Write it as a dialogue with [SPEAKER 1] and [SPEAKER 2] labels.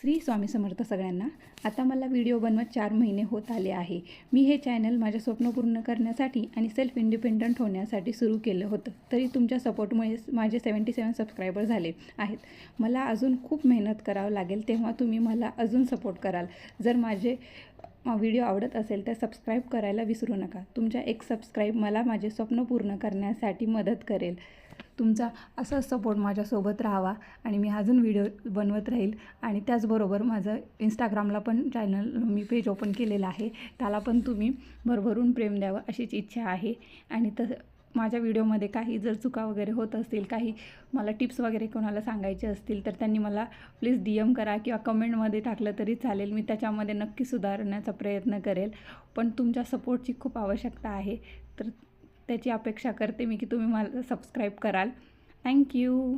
[SPEAKER 1] श्री स्वामी समर्थ सगळ्यांना। आता मला व्हिडिओ बनवत 4 महिने होत आले आहे। मी हे चॅनल माझे स्वप्न पूर्ण करण्यासाठी आणि सेल्फ इंडिपेंडंट होण्यासाठी सुरू केलं होतं। तरी तुमच्या सपोर्टमुळे माझे 77 सबस्क्रायबर झाले आहेत। मला अजून खूप मेहनत करावं लागेल, तेव्हा तुम्ही मला अजून सपोर्ट कराल। जर माझे व्हिडिओ आवडत असेल तर सबस्क्राईब करायला विसरू नका। तुमच्या एक सबस्क्राईब मला माझे स्वप्न पूर्ण करण्यासाठी मदत करेल। तुमचा असा सपोर्ट माझ्यासोबत राहावा आणि मी अजून व्हिडिओ बनवत राहील। आणि त्याचबरोबर माझं इंस्टाग्रामला पण चॅनल मी पेज ओपन केलेलं आहे, त्याला पण तुम्ही भरभरून प्रेम द्यावं अशीच इच्छा आहे। आणि माझ्या व्हिडिओमध्ये काही जर चुका वगैरे होत असतील, काही मला टिप्स वगैरे कोणाला सांगायचे असतील तर त्यांनी मला प्लीज DM करा किंवा कमेंटमध्ये टाकलं तरी चालेल। मी त्याच्यामध्ये नक्की सुधारण्याचा प्रयत्न करेल, पण तुमच्या सपोर्टची खूप आवश्यकता आहे। तर त्याची अपेक्षा करते मी की तुम्ही मला सबस्क्राईब कराल। थँक्यू।